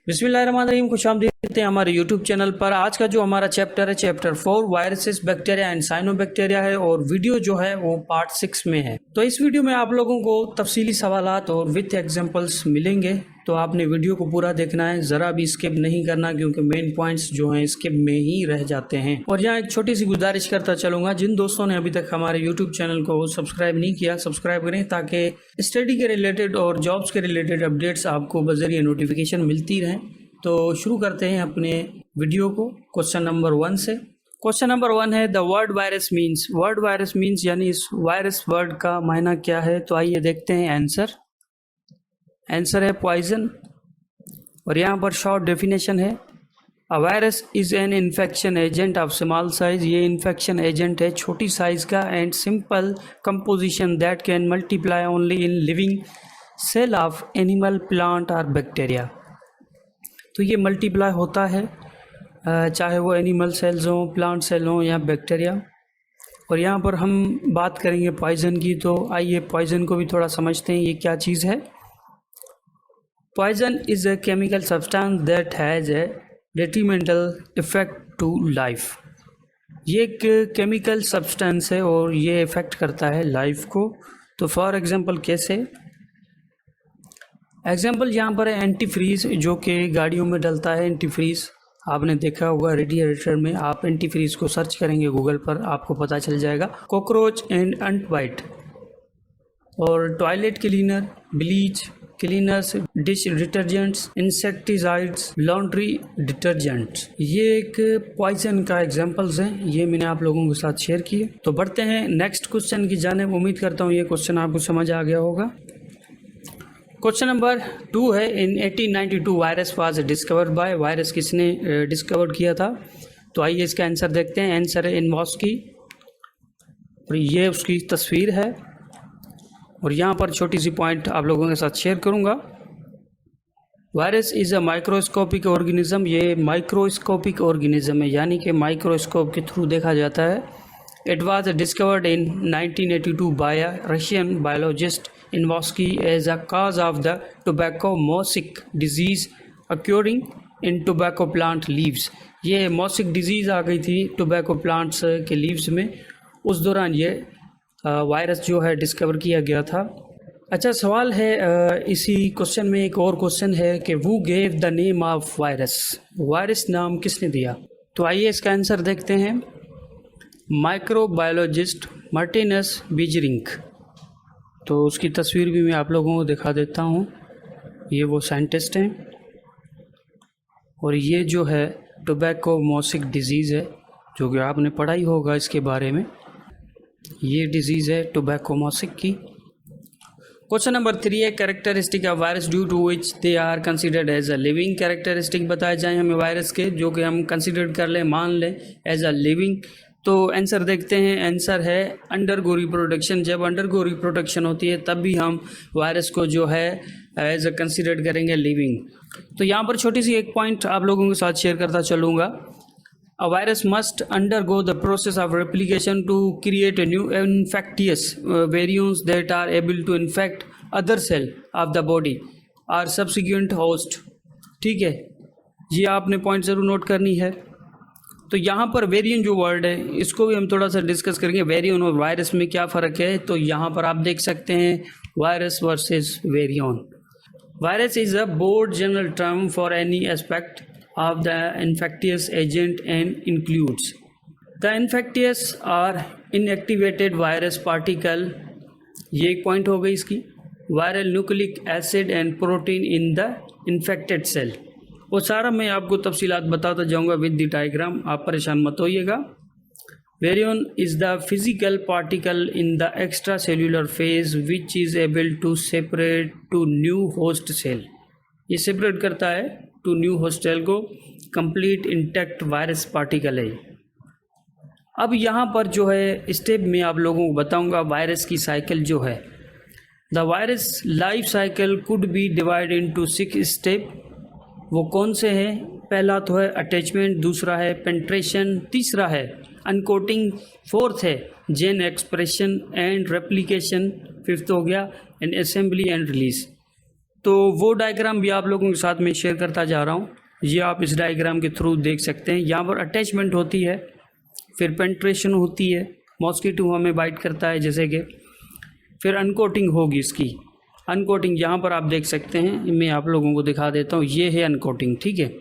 बिस्मिल्लाहिर्रहमानिर्रहीम, खुशामदीद करते हैं हमारे यूट्यूब चैनल पर। आज का जो हमारा चैप्टर है chapter 4 viruses, bacteria and cyanobacteria है और वीडियो जो है वो पार्ट 6 में है। तो इस वीडियो में आप लोगों को तफसीली सवालात और विथ एग्जांपल्स मिलेंगे, तो आपने वीडियो को पूरा देखना है, ज़रा भी स्किप नहीं करना क्योंकि मेन पॉइंट्स जो हैं स्किप में ही रह जाते हैं। और यहाँ एक छोटी सी गुजारिश करता चलूँगा, जिन दोस्तों ने अभी तक हमारे यूट्यूब चैनल को सब्सक्राइब नहीं किया, सब्सक्राइब करें ताकि स्टडी के रिलेटेड और जॉब्स के रिलेटेड अपडेट्स आपको बज़रिए नोटिफिकेशन मिलती रहें। तो शुरू करते हैं अपने वीडियो को क्वेश्चन नंबर 1 से। क्वेश्चन नंबर 1 है the word virus means. Word virus means यानी इस वायरस वर्ड का मायना क्या है, तो आइए देखते हैं आंसर। आंसर है पॉइजन। और यहाँ पर शॉर्ट डेफिनेशन है, a virus is an infection agent of small size. ये इन्फेक्शन एजेंट है छोटी साइज का, and simple composition that can multiply only in living cell of animal, plant और बैक्टीरिया। तो ये मल्टीप्लाई होता है चाहे वो एनिमल सेल्स हों, प्लांट सेल हों या बैक्टीरिया। और यहाँ पर हम बात करेंगे पॉइजन की, तो आइए पॉइजन को भी थोड़ा समझते हैं ये क्या चीज़ है। Poison is a chemical substance that has a detrimental effect to life. ये एक केमिकल सब्सटेंस है और ये इफ़ेक्ट करता है लाइफ को। तो फॉर एग्जांपल कैसे, एग्जांपल यहाँ पर है एंटी फ्रीज़, जो कि गाड़ियों में डलता है। एंटी फ्रीज़ आपने देखा होगा रेडिएटर में, आप एंटी फ्रीज़ को सर्च करेंगे गूगल पर आपको पता चल जाएगा। Cockroach and ant white. और toilet cleaner, bleach, cleaners, dish detergents, insecticides, laundry detergents, ये एक पॉइजन का एग्जांपल्स हैं। ये मैंने आप लोगों के साथ शेयर किए। तो बढ़ते हैं नेक्स्ट क्वेश्चन की जानिब। उम्मीद करता हूँ ये क्वेश्चन आपको समझ आ गया होगा। क्वेश्चन नंबर 2 है, इन 1892 virus was discovered by. Virus किसने डिस्कवर किया था, तो आइए इसका आंसर देखते हैं। आंसर है इनवॉस्की। और ये उसकी तस्वीर है। और यहाँ पर छोटी सी पॉइंट आप लोगों के साथ शेयर करूँगा। Virus is a microscopic organism. ये माइक्रोस्कोपिक ऑर्गेनिज्म है, यानी कि माइक्रोस्कोप के थ्रू देखा जाता है। It was discovered in 1982 by a Russian biologist Ivanovsky as a cause of the tobacco mosaic disease occurring in tobacco plant leaves. ये mosaic disease आ गई थी टोबैको प्लांट्स के लीव्स में, उस दौरान ये वायरस जो है डिस्कवर किया गया था। अच्छा सवाल है, इसी क्वेश्चन में एक और क्वेश्चन है कि वो gave the name of virus. Virus नाम किसने दिया, तो आइए इसका आंसर देखते हैं। Microbiologist Martinus Beijerinck. तो उसकी तस्वीर भी मैं आप लोगों को दिखा देता हूँ। ये वो साइंटिस्ट हैं। और ये जो है टोबैको मोसिक डिजीज़ है, जो कि आपने पढ़ा ही होगा इसके बारे में। ये डिजीज़ है टोबैको मोसिक की। क्वेश्चन नंबर 3 है, characteristic of virus due to which they are considered as a living. Characteristic बताए जाएँ हमें वायरस के, जो कि हम कंसिडर कर लें, मान लें एज अ लिविंग। तो आंसर देखते हैं। आंसर है अंडरगो रिप्रोडक्शन। जब अंडरगो रिप्रोडक्शन होती है तब भी हम वायरस को जो है एज अ कंसिडर करेंगे लिविंग। तो यहाँ पर छोटी सी एक पॉइंट आप लोगों के साथ शेयर करता चलूँगा। A virus must undergo the process of replication to create a new infectious variants that are able to infect other cell of the body or subsequent host। ठीक है, ये आपने पॉइंट ज़रूर नोट करनी है। तो यहाँ पर वेरिएंट जो वर्ड है इसको भी हम थोड़ा सा डिस्कस करेंगे। वेरिएंट और वायरस में क्या फ़र्क है, तो यहाँ पर आप देख सकते हैं virus versus variant. Virus is a broad general term for any aspect of the infectious agent and includes the infectious or inactivated virus particle। ये एक पॉइंट हो गई इसकी। Viral nucleic acid and protein in the infected cell. वो सारा मैं आपको तफसीलात बताता जाऊंगा विद द डायग्राम, आप परेशान मत होइएगा। Virion is the physical particle in the extracellular phase which is able to separate to new host cell. ये सेपरेट करता है टू न्यू होस्ट सेल को। कंप्लीट इंटैक्ट वायरस पार्टिकल है। अब यहाँ पर जो है स्टेप में आप लोगों को बताऊंगा वायरस की साइकिल जो है। The virus life cycle could be divide into 6 step. वो कौन से हैं, पहला तो है अटैचमेंट, दूसरा है पेंट्रेशन, तीसरा है अनकोटिंग, फोर्थ है जेन एक्सप्रेशन एंड रेप्लिकेशन, फिफ्थ हो गया एंड असेंबली एंड रिलीज। तो वो डायग्राम भी आप लोगों के साथ में शेयर करता जा रहा हूँ। ये आप इस डायग्राम के थ्रू देख सकते हैं। यहाँ पर अटैचमेंट होती है, फिर पेंट्रेशन होती है, मॉस्किटो हमें बाइट करता है जैसे कि, फिर अनकोटिंग होगी इसकी। अनकोटिंग यहाँ पर आप देख सकते हैं, मैं आप लोगों को दिखा देता हूँ। ये है अनकोटिंग, ठीक है,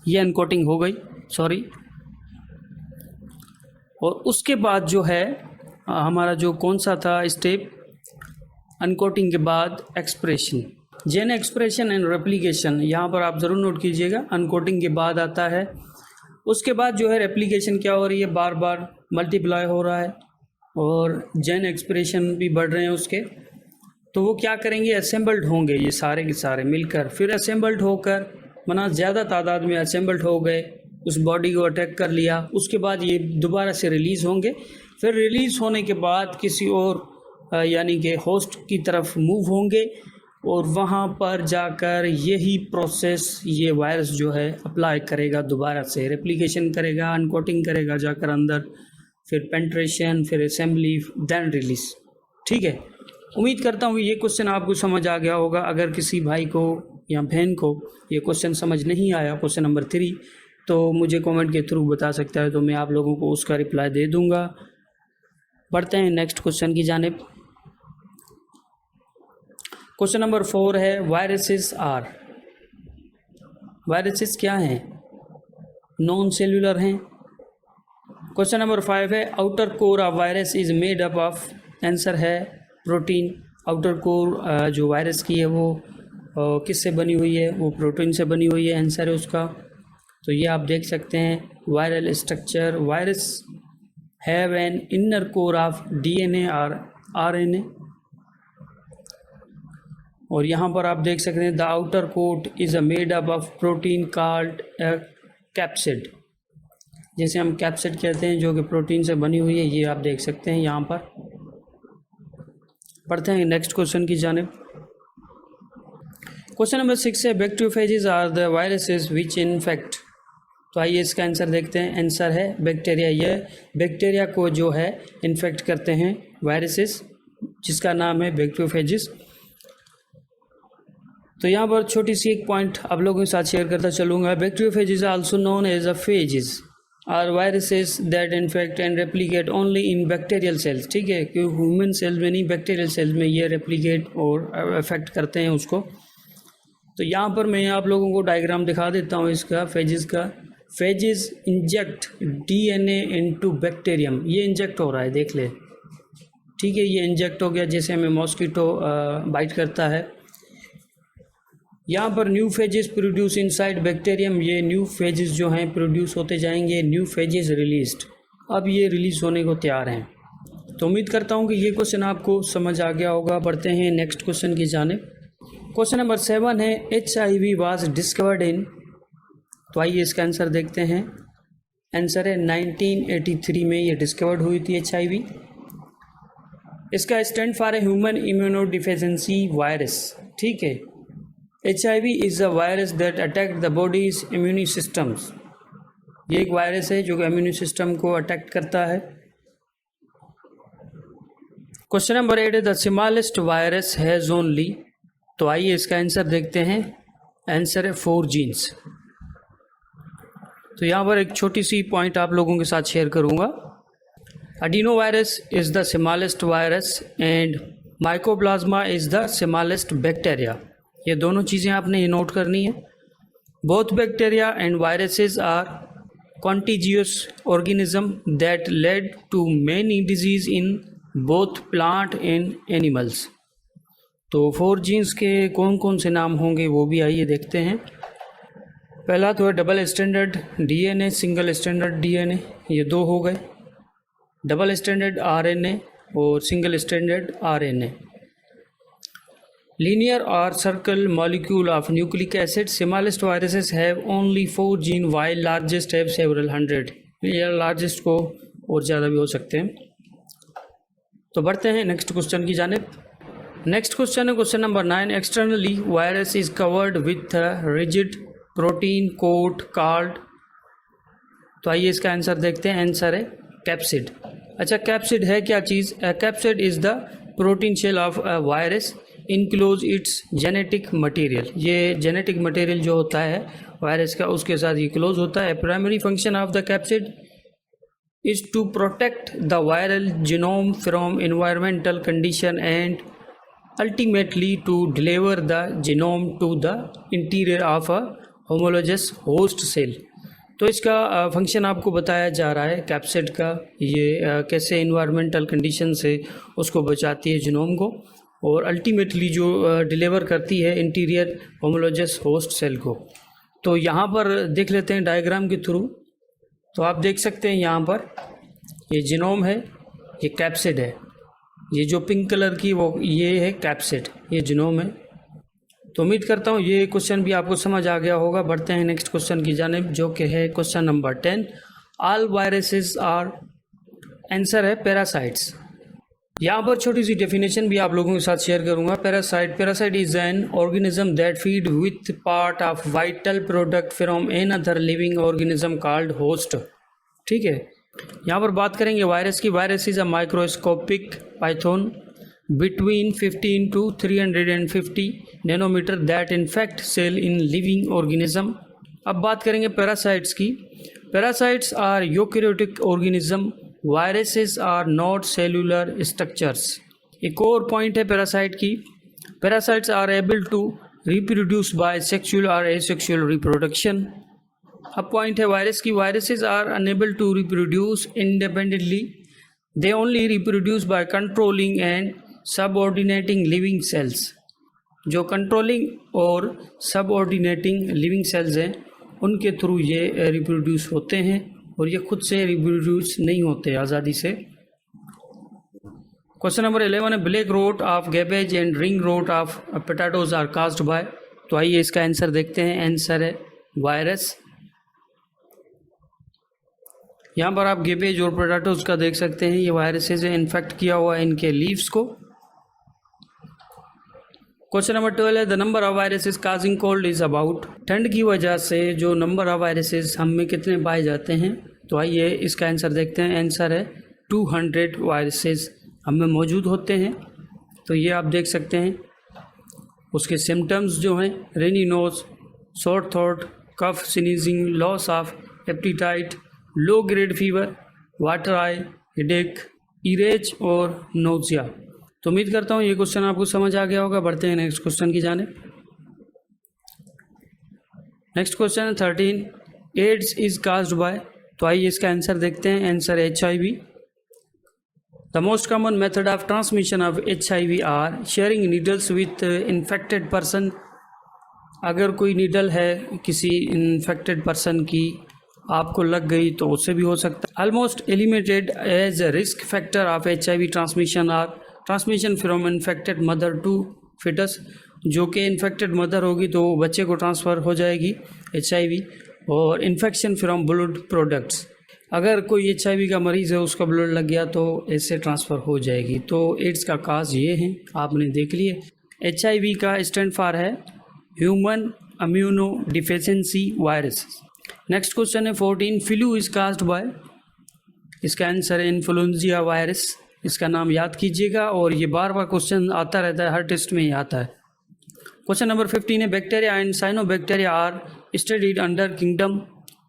ये अनकोटिंग हो गई, सॉरी। और उसके बाद जो है हमारा जो कौन सा था स्टेप, अनकोटिंग के बाद expression, gene expression and replication, यहाँ पर आप ज़रूर नोट कीजिएगा, अनकोटिंग के बाद आता है। उसके बाद जो है रेप्लिकेशन क्या हो रही है, बार बार मल्टीप्लाई हो रहा है और जेन एक्सप्रेशन भी बढ़ रहे हैं उसके। तो वो क्या करेंगे, असेंबल्ड होंगे ये सारे के सारे मिलकर, फिर असेंबल्ड होकर मना ज़्यादा तादाद में असेंबल्ड हो गए, उस बॉडी को अटैक कर लिया। उसके बाद ये दोबारा से रिलीज़ होंगे, फिर रिलीज़ होने के बाद किसी और यानी कि होस्ट की तरफ मूव होंगे और वहाँ पर जाकर यही प्रोसेस ये वायरस जो है अप्लाई करेगा, दोबारा से रेप्लिकेशन करेगा, अनकोटिंग करेगा जाकर अंदर, फिर पेंट्रेशन, फिर असेंबली, देन रिलीज़। ठीक है, उम्मीद करता हूँ ये क्वेश्चन आपको समझ आ गया होगा। अगर किसी भाई को या बहन को ये क्वेश्चन समझ नहीं आया, क्वेश्चन नंबर 3, तो मुझे कमेंट के थ्रू बता सकता है, तो मैं आप लोगों को उसका रिप्लाई दे दूँगा। बढ़ते हैं नेक्स्ट क्वेश्चन की जानिब। क्वेश्चन नंबर 4 है वायरसेस आर। वायरसेस क्या हैं, नॉन सेल्यूलर हैं। क्वेश्चन नंबर 5 है outer core of virus is made up of, answer है प्रोटीन। आउटर कोर जो वायरस की है वो किससे बनी हुई है, वो प्रोटीन से बनी हुई है, आंसर है उसका। तो ये आप देख सकते हैं viral structure, virus have an inner core of DNA और आरएनए। और यहाँ पर आप देख सकते हैं the outer coat is a made up of protein called capsid, जैसे हम कैप्सिड कहते हैं, जो कि प्रोटीन से बनी हुई है। ये आप देख सकते हैं यहाँ पर। पढ़ते हैं नेक्स्ट क्वेश्चन की जानिब। क्वेश्चन नंबर 6 है bacteriophages are the viruses which infect. तो आइए इसका आंसर देखते हैं। आंसर है बैक्टीरिया। ये बैक्टीरिया को जो है इन्फेक्ट करते हैं वायरसेस, जिसका नाम है बैक्टीरियोफेजेस। तो यहाँ पर छोटी सी एक पॉइंट आप लोगों के साथ शेयर करता चलूँगा। Bacteriophages also known as a phages are viruses that infect and replicate only in bacterial cells. ठीक है, क्योंकि ह्यूमन सेल्स में नहीं, बैक्टीरियल सेल्स में ये रेप्लिकेट और अफेक्ट करते हैं उसको। तो यहाँ पर मैं आप लोगों को डायग्राम दिखा देता हूँ इसका, फेजेस का। Phases inject DNA into bacterium, ये इंजेक्ट हो रहा है, देख ले। ठीक है, ये इंजेक्ट हो गया, जैसे हमें मॉस्किटो बाइट करता है। यहाँ पर new phases produce inside bacterium, ये न्यू फेजेस जो हैं प्रोड्यूस होते जाएंगे। न्यू फेजेस रिलीज्ड, अब ये रिलीज होने को तैयार हैं। तो उम्मीद करता हूँ कि ये क्वेश्चन आपको समझ आ गया होगा। बढ़ते हैं नेक्स्ट क्वेश्चन की जानिब। क्वेश्चन नंबर 7 है HIV वाज डिस्कवर्ड इन। तो आइए इसका आंसर देखते हैं। आंसर है 1983 में ये डिस्कवर्ड हुई थी HIV। इसका स्टैंड फॉर है ह्यूमन इम्यूनोडिफिशियंसी वायरस। ठीक है, HIV is a virus that attack the bodies immune systems. ये एक वायरस है जो कि इम्यूनी सिस्टम को अटैक करता है। क्वेश्चन नंबर 8 है the smallest virus has only. तो आइए इसका आंसर देखते हैं। आंसर है 4 जीन्स। तो यहाँ पर एक छोटी सी पॉइंट आप लोगों के साथ शेयर करूँगा। Adeno virus is the smallest virus and mycoplasma is the smallest bacteria. ये दोनों चीज़ें आपने ये नोट करनी है। Both bacteria and viruses are contagious organism that led to many disease in both plant and animals. तो 4 jeans के कौन कौन से नाम होंगे वो भी आइए देखते हैं। पहला तो है double standard DNA, single standard DNA, ये 2 हो गए। डबल स्टैंडर्ड RNA और single standard RNA। Linear or circle molecule of nucleic acid. Smallest viruses have only 4 genes while largest have several hundred. या लार्जेस्ट को और ज़्यादा भी हो सकते हैं। तो बढ़ते हैं नेक्स्ट क्वेश्चन की जानिब। नेक्स्ट क्वेश्चन है question number 9। Externally virus is covered with rigid protein coat called. तो आइए इसका आंसर देखते हैं। आंसर है कैप्सिड। अच्छा, कैप्सिड है क्या चीज़? Capsid is the protein shell of virus enclose its genetic material. ये जेनेटिक मटेरियल जो होता है वायरस का, उसके साथ ये क्लोज होता है। Primary function of the capsid is to protect the viral genome from environmental condition and ultimately to deliver the genome to the interior of a homologous host cell। तो इसका फंक्शन आपको बताया जा रहा है कैप्सिड का, ये कैसे इन्वायरमेंटल कंडीशन से उसको बचाती है जीनोम को, और अल्टीमेटली जो डिलीवर करती है इंटीरियर होमोलोजस होस्ट सेल को। तो यहाँ पर देख लेते हैं डायग्राम के थ्रू। तो आप देख सकते हैं यहाँ पर ये जीनोम है, ये कैप्सिड है, ये जो पिंक कलर की वो ये है कैप्सिड, ये जीनोम है। तो उम्मीद करता हूँ ये क्वेश्चन भी आपको समझ आ गया होगा। बढ़ते हैं नेक्स्ट क्वेश्चन की जानिब, जो कि है question number 10। All viruses are, answer है पैरासाइट्स। यहाँ पर छोटी सी डेफिनेशन भी आप लोगों के साथ शेयर करूँगा। Parasite is an organism that feed with part of vital product from an other living organism called host. ठीक है, यहाँ पर बात करेंगे वायरस की। Virus is a microscopic python between 15 to 350 nanometre that infect cell in living organism. अब बात करेंगे पैरासाइट्स की। Parasites are eukaryotic organism, viruses are not cellular structures. एक और पॉइंट है पैरासाइट की, parasites are able to reproduce by sexual और asexual reproduction. अब पॉइंट है वायरस की, viruses are unable to reproduce independently, they only reproduce by controlling and subordinating living cells. जो controlling और सबऑर्डिनेटिंग लिविंग सेल्स हैं उनके through ये reproduce होते हैं, और ये खुद से रिप्रोड्यूस नहीं होते आज़ादी से। क्वेश्चन नंबर 11 है, black rot of cabbage and ring rot of potatoes are caused by. तो आइए इसका आंसर देखते हैं। आंसर है वायरस। यहाँ पर आप गैबेज और पोटैटोज का देख सकते हैं, ये वायरसेस से इन्फेक्ट किया हुआ है इनके लीव्स को। क्वेश्चन नंबर 12 है, the number of viruses causing cold is about. ठंड की वजह से जो नंबर ऑफ वायरसेस हम में कितने पाए जाते हैं, तो आइए इसका आंसर देखते हैं। आंसर है 200 वायरसेस हम में मौजूद होते हैं। तो ये आप देख सकते हैं। उसके सिम्टम्स जो हैं, runny nose, sore throat, cough, sneezing, loss of appetite, low grade fever, water eye, headache, इरेज और नोजिया। तो उम्मीद करता हूँ ये क्वेश्चन आपको समझ आ गया होगा। बढ़ते हैं नेक्स्ट क्वेश्चन की जानिब। नेक्स्ट क्वेश्चन है 13, एड्स इज काज्ड बाय। तो आइए इसका आंसर देखते हैं। आंसर है HIV। The most common method of transmission of HIV are sharing needles with infected person. अगर कोई नीडल है किसी इन्फेक्टेड पर्सन की, आपको लग गई तो उससे भी हो सकता है। Almost eliminated as a risk factor of HIV transmission are transmission from infected mother to foetus. जो कि इन्फेक्टेड मदर होगी तो बच्चे को ट्रांसफ़र हो जाएगी HIV। और इन्फेक्शन फ्रॉम ब्लड प्रोडक्ट्स, अगर कोई HIV का मरीज़ है उसका ब्लड लग गया तो इससे ट्रांसफ़र हो जाएगी। तो एड्स का काज ये है, आपने देख लिए। HIV का स्टैंड फॉर है human immuno deficiency virus. Next question है 14, फ्लू इज काज्ड बाय। इसका आंसर है इन्फ्लुएंजा वायरस। इसका नाम याद कीजिएगा, और ये बार बार क्वेश्चन आता रहता है, हर टेस्ट में ही आता है। क्वेश्चन नंबर 15 है, bacteria and cyanobacteria are studied under kingdom.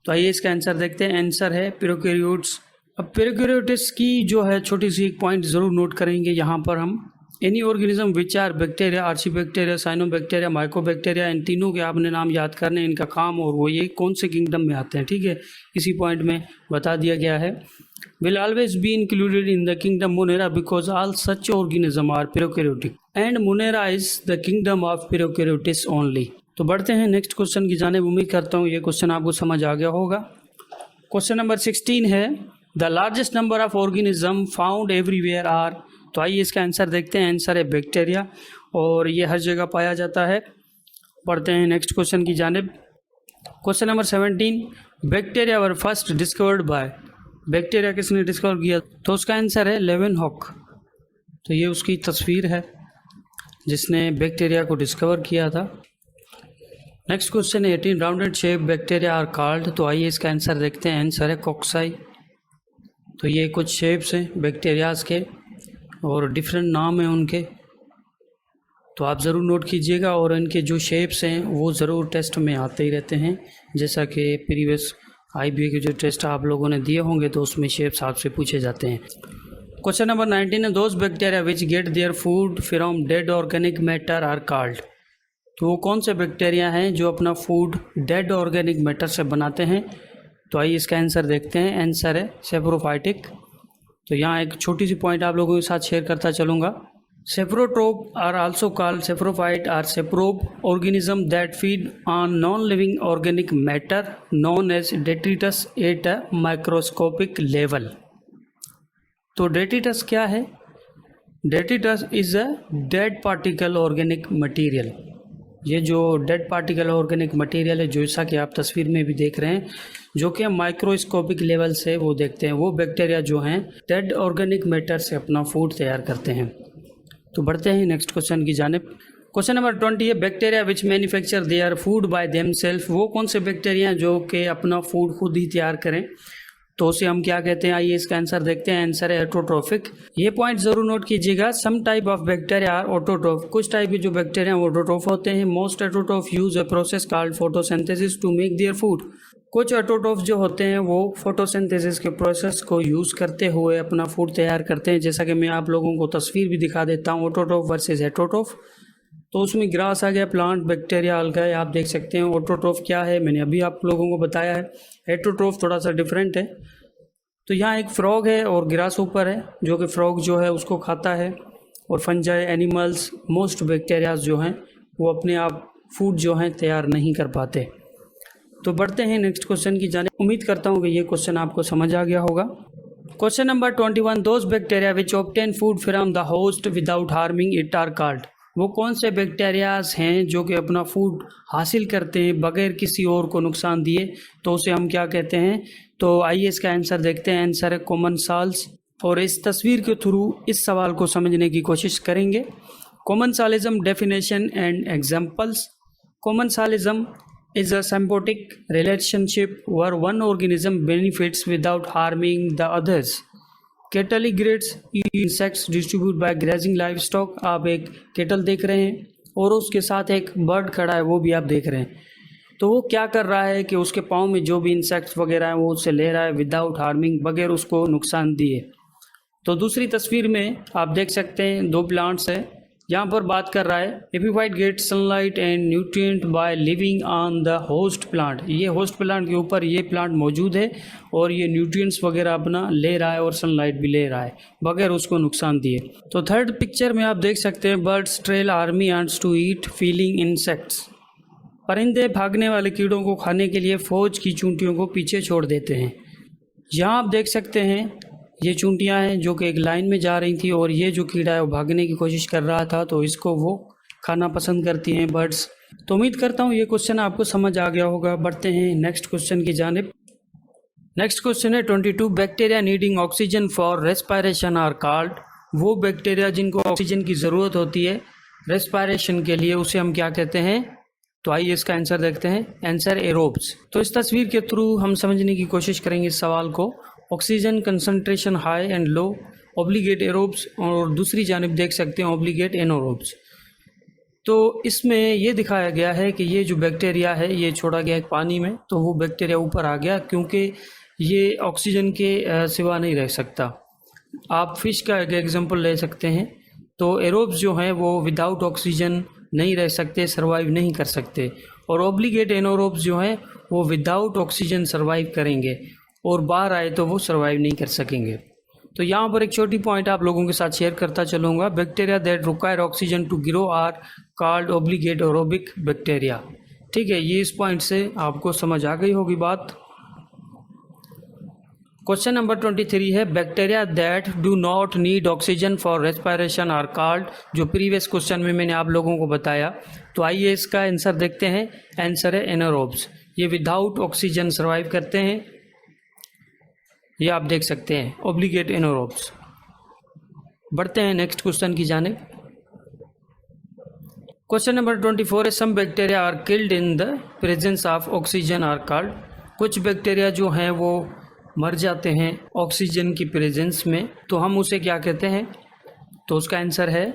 तो आइए इसका आंसर देखते हैं। आंसर है प्रोकैरियोट्स। अब प्रोकैरियोट्स की जो है छोटी सी एक पॉइंट ज़रूर नोट करेंगे यहाँ पर हम। Any organism which are bacteria, archaebacteria, cyanobacteria, mycobacteria, इन तीनों के आपने नाम याद करने, इनका काम और वो ये कौन से किंगडम में आते हैं। ठीक है, इसी पॉइंट में बता दिया गया है। will always be included in the kingdom Monera because all such organisms are prokaryotic and Monera is the kingdom of prokaryotes only। तो बढ़ते हैं नेक्स्ट क्वेश्चन की जानिब। उम्मीद करता हूँ ये क्वेश्चन आपको समझ आ गया होगा। क्वेश्चन नंबर 16 है, the largest number of organism found everywhere are. तो आइए इसका आंसर देखते हैं। आंसर है बैक्टीरिया, और ये हर जगह पाया जाता है। बढ़ते हैं नेक्स्ट क्वेश्चन की जानिब। Question number 17, bacteria were first discovered by. Bacteria किसने डिस्कवर किया, तो उसका आंसर है लेवेनहॉक। तो ये उसकी तस्वीर है जिसने बैक्टीरिया को डिस्कवर किया था। नेक्स्ट क्वेश्चन है 18, rounded shape bacteria are called. तो आइए इसका आंसर देखते हैं। आंसर है कॉक्साई। तो ये कुछ शेप्स हैं बैक्टीरियाज के और डिफरेंट नाम हैं उनके। तो आप ज़रूर नोट कीजिएगा, और इनके जो शेप्स हैं वो ज़रूर टेस्ट में आते ही रहते हैं। जैसा कि प्रीवियस IBA के जो टेस्ट आप लोगों ने दिए होंगे तो उसमें शेप्स आपसे पूछे जाते हैं। क्वेश्चन नंबर 19 है, those bacteria which get their food from dead organic matter are called. तो वो कौन से बैक्टीरिया हैं जो अपना फूड डेड ऑर्गेनिक मैटर से बनाते हैं? तो आइए इसका आंसर देखते हैं। आंसर है सेप्रोफाइटिक। तो यहाँ एक छोटी सी पॉइंट आप लोगों के साथ शेयर करता चलूँगा। Saprotroph are also called saprophyte or saprobe organism that feed on non living organic matter known as detritus at a microscopic level. तो डेट्रिटस क्या है? Detritus is a dead particle organic material. ये जो dead particle organic material है, जैसा कि आप तस्वीर में भी देख रहे हैं, जो कि हम माइक्रोस्कोपिक लेवल से वो देखते हैं, वो बैक्टीरिया जो हैं डेड ऑर्गेनिक मैटर से अपना फूड तैयार करते हैं। तो बढ़ते हैं नेक्स्ट क्वेश्चन की जानिब। क्वेश्चन नंबर 20 है, bacteria which manufacture their food by themselves. वो कौन से बैक्टीरिया हैं जो कि अपना फूड खुद ही तैयार करें? तो उसे हम क्या कहते हैं? आइए इसका आंसर देखते हैं। आंसर है ऑटोट्रोफिक। ये पॉइंट जरूर नोट कीजिएगा। Some type of bacteria are autotroph. कुछ टाइप के जो बैक्टीरिया हैं वो ऑटोट्रोफ होते हैं। Most autotroph use a process called photosynthesis to make their food. कुछ ऑटोट्रोफ जो होते हैं वो फोटोसिंथेसिस के प्रोसेस को यूज़ करते हुए अपना फूड तैयार करते हैं। जैसा कि मैं आप लोगों को तस्वीर भी दिखा देता हूँ, ऑटोट्रोफ वर्सेस हेटरोट्रोफ। तो उसमें ग्रास आ गया, प्लांट, बैक्टीरिया, अलगाए, आप देख सकते हैं। ऑटोट्रोफ क्या है मैंने अभी आप लोगों को बताया है। हेटरोट्रोफ थोड़ा सा डिफरेंट है। तो यहाँ एक फ्रॉग है और ग्रास ऊपर है, जो कि फ्रॉग जो है उसको खाता है, और फंजाई, एनिमल्स, मोस्ट बैक्टीरियाज जो हैं वो अपने आप फूड जो हैं तैयार नहीं कर पाते। तो बढ़ते हैं नेक्स्ट क्वेश्चन की जाने। उम्मीद करता हूँ कि ये क्वेश्चन आपको समझ आ गया होगा। Question number 21, those bacteria which obtain food from the host without harming it are called. वो कौन से बैक्टीरियाज हैं जो कि अपना फूड हासिल करते हैं बगैर किसी और को नुकसान दिए? तो उसे हम क्या कहते हैं? तो आइए इसका आंसर देखते हैं। आंसर है कॉमनसाल्स। और इस तस्वीर के थ्रू इस सवाल को समझने की कोशिश करेंगे। Commensalism definition and examples. Commensalism is a symbiotic relationship where one organism benefits without harming the others. Cattle-grades insects distribute by grazing livestock। आप एक केटल देख रहे हैं और उसके साथ एक बर्ड खड़ा है, वो भी आप देख रहे हैं। तो वो क्या कर रहा है कि उसके पाँव में जो भी इंसेक्ट्स वगैरह हैं वो उससे ले रहा है विदाउट हार्मिंग, बगैर उसको नुकसान दिए। तो दूसरी तस्वीर में आप देख सकते हैं दो प्लांट्स हैं। यहाँ पर बात कर रहा है epiphyte get sunlight and nutrient by living on the host plant. ये होस्ट प्लांट के ऊपर ये प्लांट मौजूद है और ये न्यूट्रिएंट्स वगैरह अपना ले रहा है और सनलाइट भी ले रहा है बगैर उसको नुकसान दिए। तो थर्ड पिक्चर में आप देख सकते हैं birds trail army ants to eat fleeing insects. परिंदे भागने वाले कीड़ों को खाने के लिए फौज की चूंटियों को पीछे छोड़ देते हैं। यहाँ आप देख सकते हैं ये चूंटियाँ हैं जो कि एक लाइन में जा रही थी, और ये जो कीड़ा है वो भागने की कोशिश कर रहा था, तो इसको वो खाना पसंद करती हैं बर्ड्स। तो उम्मीद करता हूँ ये क्वेश्चन आपको समझ आ गया होगा। बढ़ते हैं नेक्स्ट क्वेश्चन की जानिब। नेक्स्ट क्वेश्चन है 22, bacteria needing oxygen for respiration are called. वो बैक्टीरिया जिनको ऑक्सीजन की ज़रूरत होती है रेस्पायरेशन के लिए, उसे हम क्या कहते हैं? तो आइए इसका आंसर देखते हैं। Answer aerobes. तो इस तस्वीर के थ्रू हम समझने की कोशिश करेंगे इस सवाल को। Oxygen concentration high and low, obligate aerobes, और दूसरी जानिब देख सकते हैं ऑब्लिगेट एनोरोब्स। तो इसमें ये दिखाया गया है कि ये जो बैक्टीरिया है ये छोड़ा गया है पानी में, तो वो बैक्टीरिया ऊपर आ गया क्योंकि ये ऑक्सीजन के सिवा नहीं रह सकता। आप फिश का एक एग्जांपल ले सकते हैं। तो एरोब्स जो हैं वो विदाउट ऑक्सीजन नहीं रह सकते, सर्वाइव नहीं कर सकते, और ऑब्लिगेट एनोरोब्स जो हैं वो विदाउट ऑक्सीजन सर्वाइव करेंगे, और बाहर आए तो वो सर्वाइव नहीं कर सकेंगे। तो यहाँ पर एक छोटी पॉइंट आप लोगों के साथ शेयर करता चलूँगा। Bacteria that require oxygen to grow are called obligate aerobic bacteria. ठीक है, ये इस पॉइंट से आपको समझ आ गई होगी बात। क्वेश्चन नंबर 23 है bacteria that do not need oxygen for respiration are called. जो प्रीवियस क्वेश्चन में मैंने आप लोगों को बताया। तो आइए इसका आंसर देखते हैं। आंसर है एनारोब्स। ये विदाउट ऑक्सीजन सर्वाइव करते हैं। ये आप देख सकते हैं ऑब्लिगेट एनारोब्स। बढ़ते हैं नेक्स्ट क्वेश्चन की जानिब। क्वेश्चन नंबर 24 है some bacteria are killed in the presence of oxygen are called. कुछ बैक्टीरिया जो हैं वो मर जाते हैं ऑक्सीजन की प्रेजेंस में, तो हम उसे क्या कहते हैं? तो उसका आंसर है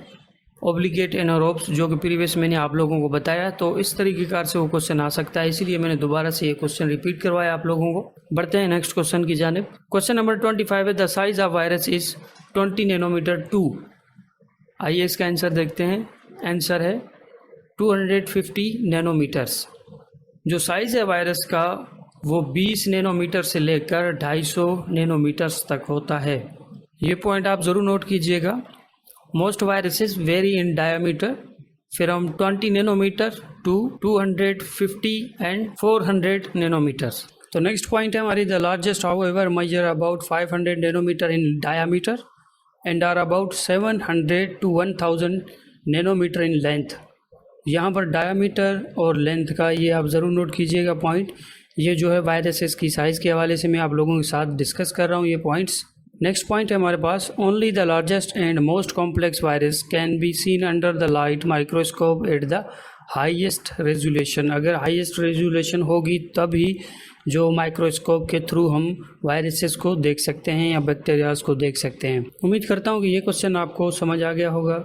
ऑब्लिगेट एनारोब्स, जो कि प्रीवियस मैंने आप लोगों को बताया। तो इस तरीके कार से वो क्वेश्चन आ सकता है, इसीलिए मैंने दोबारा से ये क्वेश्चन रिपीट करवाया आप लोगों को। बढ़ते हैं नेक्स्ट क्वेश्चन की जानिब। क्वेश्चन नंबर 25 है, the size of virus is 20 nanometre to. आइए इसका आंसर देखते हैं। आंसर है 250 नैनोमीटर्स। जो साइज़ है वायरस का वो 20 नैनोमीटर से लेकर 250 नैनोमीटर्स तक होता है। ये पॉइंट आप ज़रूर नोट कीजिएगा। Most viruses vary in diameter from 20 nanometre to 250 and 400 nanometres. तो नेक्स्ट पॉइंट है हमारी, the largest however measure about 500 nanometre in diameter and are about 700 to 1000 nanometre in length. यहाँ पर डायमीटर और लेंथ का ये आप ज़रूर नोट कीजिएगा पॉइंट। ये जो है वायरसेस की साइज़ के हवाले से मैं आप लोगों के साथ डिस्कस कर रहा हूँ ये पॉइंट्स। नेक्स्ट पॉइंट है हमारे पास, only the largest and most complex virus can be seen under the light microscope at the highest resolution. अगर हाईएस्ट रेजोल्यूशन होगी तभी जो माइक्रोस्कोप के थ्रू हम वायरसेस को देख सकते हैं या बैक्टीरियाज को देख सकते हैं। उम्मीद करता हूँ कि ये क्वेश्चन आपको समझ आ गया होगा।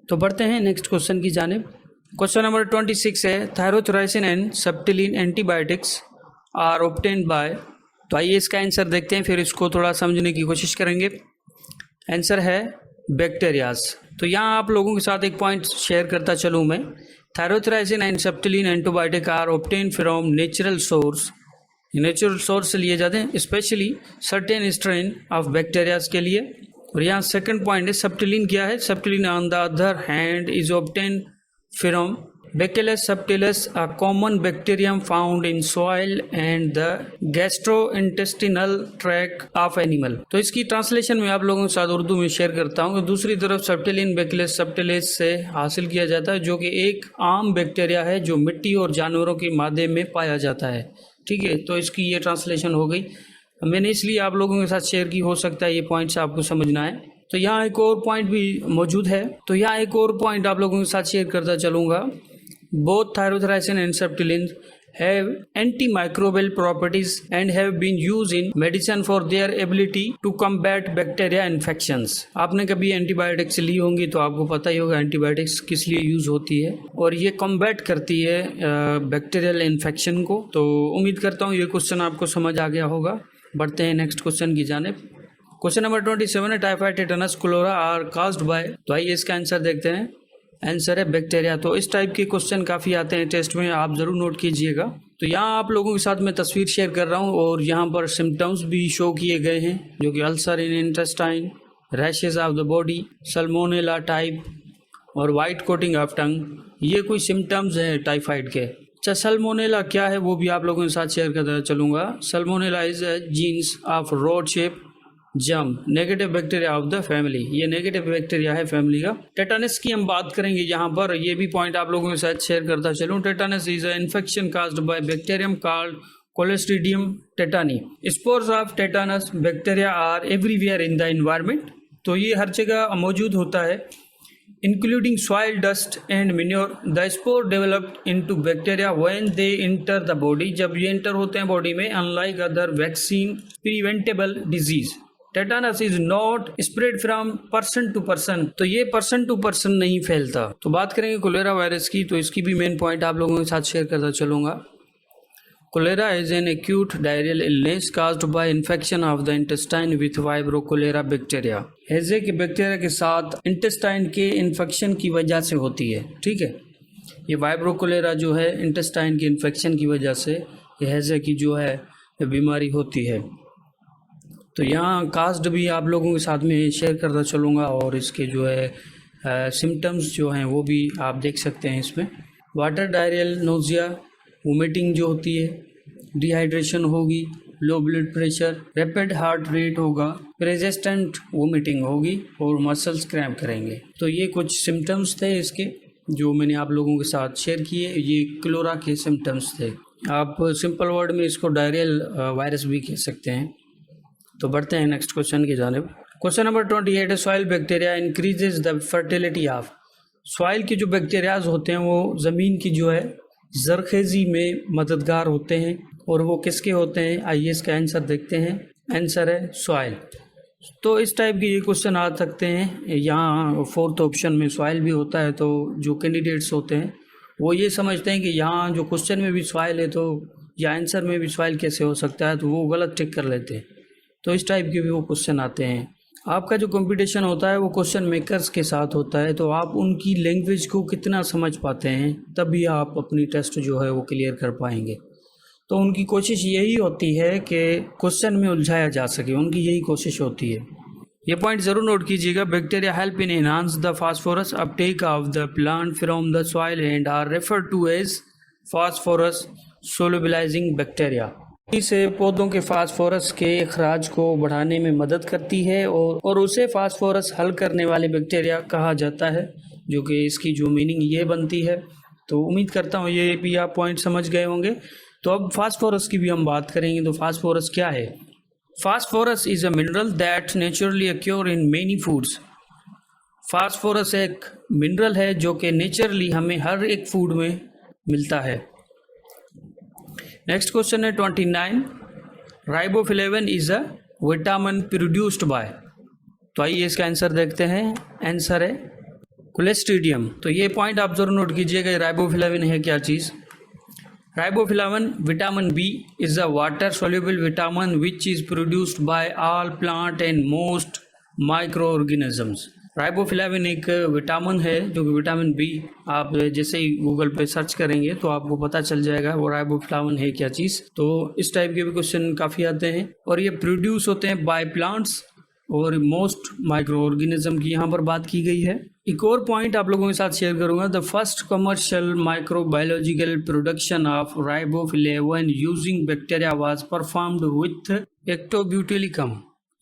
तो बढ़ते हैं नेक्स्ट क्वेश्चन की जानिब। क्वेश्चन नंबर 26 है, tyrothricin and subtilin antibiotics are obtained by. तो आइए इसका आंसर देखते हैं, फिर इसको थोड़ा समझने की कोशिश करेंगे। आंसर है बैक्टीरियाज। तो यहाँ आप लोगों के साथ एक पॉइंट शेयर करता चलूँ मैं। Tyrothricin and subtilin antibiotic are obtained from natural source. Natural source से लिए जाते हैं, specially certain strain of bacterias के लिए। और यहाँ सेकंड पॉइंट है, सेप्टिलिन क्या है? Subtilin on the other hand is obtained from Bacillus subtilis, a common bacterium found in soil and the gastrointestinal tract of animal। तो इसकी ट्रांसलेशन में आप लोगों के साथ उर्दू में शेयर करता हूँ। दूसरी तरफ सेप्टिलिन Bacillus subtilis से हासिल किया जाता है, जो कि एक आम बैक्टीरिया है जो मिट्टी और जानवरों के मादे में पाया जाता है। ठीक है, तो इसकी ये ट्रांसलेशन हो गई। मैंने इसलिए आप लोगों के साथ शेयर की, हो सकता है ये पॉइंट्स आपको समझना है। तो यहाँ एक और पॉइंट भी मौजूद है, तो यहाँ एक और पॉइंट आप लोगों के साथ शेयर करता चलूँगा। Both thyrothricin and septilin have antimicrobial properties and have been used in medicine for their ability to combat bacteria infections। आपने कभी एंटीबायोटिक्स ली होंगी तो आपको पता ही होगा एंटीबायोटिक्स किस लिए यूज़ होती है, और ये कॉम्बैट करती है बैक्टीरियल इन्फेक्शन को। तो उम्मीद करता हूँ ये क्वेश्चन आपको समझ आ गया होगा। बढ़ते हैं नेक्स्ट क्वेश्चन की जानिब। क्वेश्चन नंबर 27 है, typhoid, tetanus, cholera are caused by. तो आइए इसका आंसर देखते हैं। आंसर है बैक्टीरिया। तो इस टाइप के क्वेश्चन काफ़ी आते हैं टेस्ट में, आप ज़रूर नोट कीजिएगा। तो यहाँ आप लोगों के साथ मैं तस्वीर शेयर कर रहा हूँ और यहाँ पर सिम्टम्स भी शो किए गए हैं, जो कि ulcer in intestine, rashes of the body, Salmonella type और वाइट कोटिंग ऑफ टंग। ये कोई सिम्टम्स हैं टाइफाइड के। अच्छा, सल्मोनेला क्या है वो भी आप लोगों के साथ शेयर करता चलूँगा। Salmonella is a jeans of rod shape germ, negative bacteria of the family. ये नेगेटिव बैक्टीरिया है फैमिली का। टेटानस की हम बात करेंगे यहाँ पर, ये भी पॉइंट आप लोगों के साथ शेयर करता चलूँ। Tetanus is a infection caused by bacterium called Clostridium tetani. Spores of tetanus bacteria are everywhere in the environment. तो ये हर जगह मौजूद होता है, including soil, dust and manure. The spore developed into bacteria when they enter the body। जब ये enter होते हैं बॉडी में, unlike other vaccine preventable disease, tetanus is not spread from person to person. तो ये पर्सन टू पर्सन नहीं फैलता। तो बात करेंगे कोलेरा वायरस की, तो इसकी भी मेन पॉइंट आप लोगों के साथ शेयर करता चलूँगा। Cholera is an acute diarrhoeal illness caused by infection of the intestine with Vibrio cholerae bacteria. हैजे के बैक्टीरिया के साथ इंटेस्टाइन के इन्फेक्शन की वजह से होती है। ठीक है, ये वाइब्रो कोलेरा जो है इंटेस्टाइन के इन्फेक्शन की वजह से ये हैजे की जो है बीमारी होती है। तो यहाँ कास्ट भी आप लोगों के साथ में शेयर करता चलूँगा और इसके जो है सिम्टम्स जो हैं वो भी आप देख सकते हैं इसमें। वाटर डायरियल, नोजिया, वोमिटिंग जो होती है, डिहाइड्रेशन होगी, low blood pressure, rapid heart rate होगा, रेजिस्टेंट वोमिटिंग होगी और मसल्स क्रैम्प करेंगे। तो ये कुछ सिम्टम्स थे इसके जो मैंने आप लोगों के साथ शेयर किए। ये क्लोरा के सिम्टम्स थे। आप सिंपल वर्ड में इसको डायरियल वायरस भी कह सकते हैं। तो बढ़ते हैं नेक्स्ट क्वेश्चन की जानिब। क्वेश्चन नंबर 28 है, soil bacteria increases the fertility of. Soil के जो बैक्टीरियाज होते हैं वो ज़मीन की जो है जरखेज़ी में मददगार होते हैं, और वो किसके होते हैं? आइए इसका आंसर देखते हैं। आंसर है सॉइल। तो इस टाइप के ये क्वेश्चन आ सकते हैं। यहाँ फोर्थ ऑप्शन में सॉइल भी होता है, तो जो कैंडिडेट्स होते हैं वो ये समझते हैं कि यहाँ जो क्वेश्चन में भी सॉइल है तो या आंसर में भी सॉइल कैसे हो सकता है, तो वो गलत टिक कर लेते हैं। तो इस टाइप के भी वो क्वेश्चन आते हैं। आपका जो कंपटीशन होता है वो क्वेश्चन मेकर्स के साथ होता है, तो आप उनकी लैंग्वेज को कितना समझ पाते हैं तभी आप अपनी टेस्ट जो है वो क्लियर कर पाएंगे। तो उनकी कोशिश यही होती है कि क्वेश्चन में उलझाया जा सके, उनकी यही कोशिश होती है। ये पॉइंट ज़रूर नोट कीजिएगा। Bacteria help in enhance the phosphorus uptake of the plant from the soil and are refer to as phosphorus solubilising bacteria. इसे पौधों के फास्फोरस के अखराज को बढ़ाने में मदद करती है और उसे फास्फोरस हल करने वाले बैक्टीरिया कहा जाता है, जो कि इसकी जो मीनिंग ये बनती है। तो उम्मीद करता हूँ ये भी आप पॉइंट समझ गए होंगे। तो अब फास्फोरस की भी हम बात करेंगे। तो फास्फोरस क्या है? Phosphorus is a mineral that naturally acquire in many foods. Phosphorus एक मिनरल है जो कि नेचुरली हमें हर एक फूड में मिलता है। नेक्स्ट क्वेश्चन है 29। Riboflavin is a vitamin produced by. तो आइए इसका आंसर देखते हैं। आंसर है क्लोस्ट्रीडियम। तो ये पॉइंट आप जरूर नोट कीजिएगा। राइबोफ्लेविन है क्या चीज़? Riboflavin vitamin B is a water soluble vitamin which is produced by all plant and most microorganisms. Riboflavin एक विटामिन है जो कि विटामिन बी, आप जैसे ही गूगल पे सर्च करेंगे तो आपको पता चल जाएगा वो राइबोफ्लेविन है क्या चीज़। तो इस टाइप के भी क्वेश्चन काफ़ी आते हैं और ये प्रोड्यूस होते हैं बाय प्लांट्स और मोस्ट माइक्रो ऑर्गेनिज्म की यहाँ पर बात की गई है। एक और पॉइंट आप लोगों के साथ शेयर करूंगा। The first commercial microbiological production of riboflavin using bacteria was performed with acetobutylicum.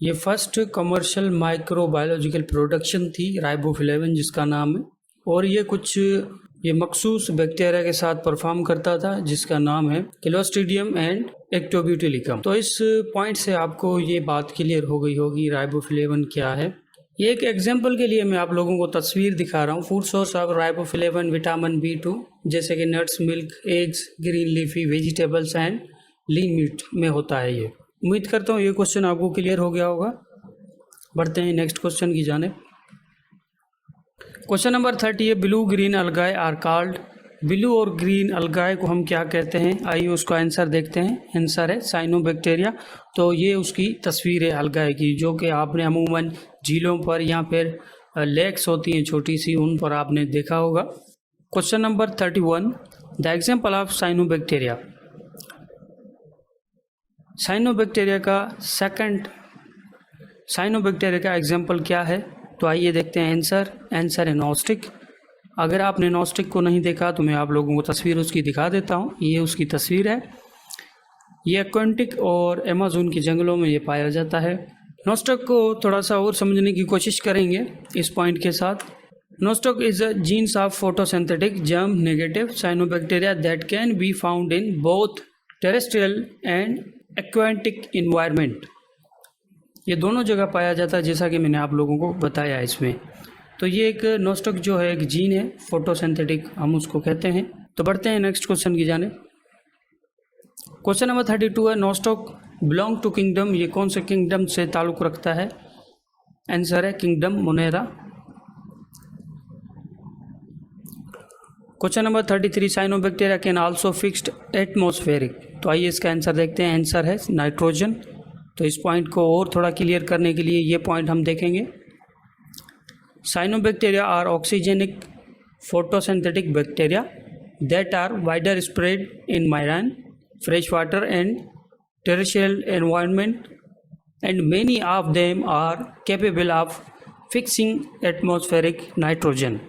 ये फर्स्ट कमर्शियल माइक्रोबायोलॉजिकल प्रोडक्शन थी राइबोफ्लेविन जिसका नाम है, और ये मखसूस बैक्टीरिया के साथ परफॉर्म करता था जिसका नाम है क्लोस्ट्रीडियम एंड एक्टोब्यूटिलिकम। तो इस पॉइंट से आपको ये बात क्लियर हो गई होगी राइबोफ्लेविन क्या है। ये एक एग्जांपल के लिए मैं आप लोगों को तस्वीर दिखा रहा हूँ। Food source of riboflavin vitamin B2 जैसे कि nuts, milk, eggs, green leafy vegetables and lean meat में होता है। ये उम्मीद करता हूँ ये क्वेश्चन आपको क्लियर हो गया होगा। बढ़ते हैं नेक्स्ट क्वेश्चन की जाने। क्वेश्चन नंबर 30 है blue green algae are called. Blue और ग्रीन अलगाए को हम क्या कहते हैं? आइए उसका आंसर देखते हैं। आंसर है साइनोबैक्टीरिया। तो ये उसकी तस्वीर है अलगाए की, जो कि आपने अमूमन झीलों पर या फिर लेक्स होती हैं छोटी सी, उन पर आपने देखा होगा। Question number 31 the example of cyanobacteria. Cyanobacteria का एग्जाम्पल क्या है? तो आइए देखते हैं आंसर है नॉस्टिक। अगर आपने नॉस्टिक को नहीं देखा तो मैं आप लोगों को तस्वीर उसकी दिखा देता हूँ। ये उसकी तस्वीर है। ये अटलांटिक और अमेज़न के जंगलों में ये पाया जाता है। नॉस्टिक को थोड़ा सा और समझने की कोशिश करेंगे इस पॉइंट के साथ। Gnostic is a jeans of photosynthetic germ negative cyanobacteria that can be found in both terrestrial and aquatic environment. ये दोनों जगह पाया जाता है जैसा कि मैंने आप लोगों को बताया इसमें। तो ये एक नॉस्टिक जो है एक जीन है, फोटोसिंथेटिक हम उसको कहते हैं। तो बढ़ते हैं नेक्स्ट क्वेश्चन की जाने। क्वेश्चन नंबर 32 है नॉस्टिक बिलोंग टू किंगडम। ये कौन से किंगडम से ताल्लुक़ रखता है? आंसर है kingdom Monera. Question number 33 cyanobacteria can also fixed atmospheric. तो आइए इसका आंसर देखते हैं। आंसर है नाइट्रोजन। तो इस पॉइंट को और थोड़ा क्लियर करने के लिए ये पॉइंट हम देखेंगे। Cyanobacteria are oxygenic photosynthetic bacteria that are wider spread in marine, fresh water and terrestrial environment and many of them are capable of fixing atmospheric nitrogen.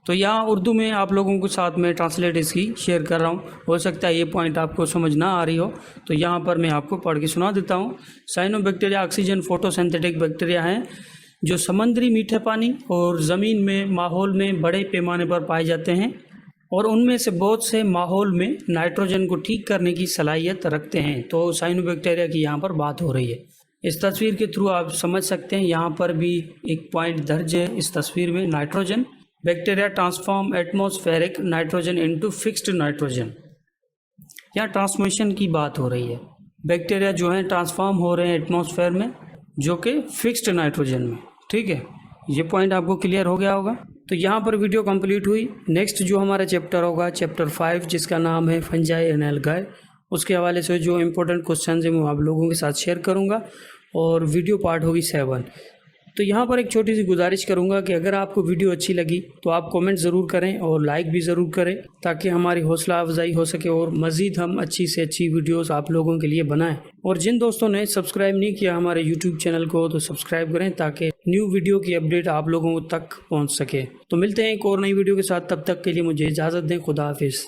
तो यहाँ उर्दू में आप लोगों के साथ में ट्रांसलेट इसकी शेयर कर रहा हूँ। हो सकता है ये पॉइंट आपको समझ ना आ रही हो, तो यहाँ पर मैं आपको पढ़ के सुना देता हूँ। साइनोबैक्टीरिया ऑक्सीजन फोटोसिंथेटिक बैक्टीरिया हैं जो समुद्री मीठे पानी और ज़मीन में माहौल में बड़े पैमाने पर पाए जाते हैं और उनमें से बहुत से माहौल में नाइट्रोजन को ठीक करने की सलाहियत रखते हैं। तो साइनोबैक्टीरिया की यहाँ पर बात हो रही है। इस तस्वीर के थ्रू आप समझ सकते हैं, यहाँ पर भी एक पॉइंट दर्ज है इस तस्वीर में, nitrogen. Bacteria transform atmospheric nitrogen into fixed nitrogen. यहाँ ट्रांसमिशन की बात हो रही है। बैक्टीरिया जो हैं ट्रांसफॉर्म हो रहे हैं एटमॉस्फेयर में जो कि फिक्स्ड नाइट्रोजन में। ठीक है, ये पॉइंट आपको क्लियर हो गया होगा। तो यहाँ पर वीडियो कंप्लीट हुई। नेक्स्ट जो हमारा चैप्टर होगा चैप्टर 5, जिसका नाम है फंजाई एंड एल्गाई, उसके हवाले से जो इम्पोर्टेंट क्वेश्चन है मैं आप लोगों के साथ शेयर करूँगा, और वीडियो पार्ट होगी 7। तो यहाँ पर एक छोटी सी गुजारिश करूँगा कि अगर आपको वीडियो अच्छी लगी तो आप कमेंट ज़रूर करें और लाइक भी ज़रूर करें, ताकि हमारी हौसला अफजाई हो सके और मज़ीद हम अच्छी से अच्छी वीडियोस आप लोगों के लिए बनाएं। और जिन दोस्तों ने सब्सक्राइब नहीं किया हमारे यूट्यूब चैनल को, तो सब्सक्राइब करें ताकि न्यू वीडियो की अपडेट आप लोगों तक पहुँच सके। तो मिलते हैं एक और नई वीडियो के साथ, तब तक के लिए मुझे इजाज़त दें। खुदा हाफिज़।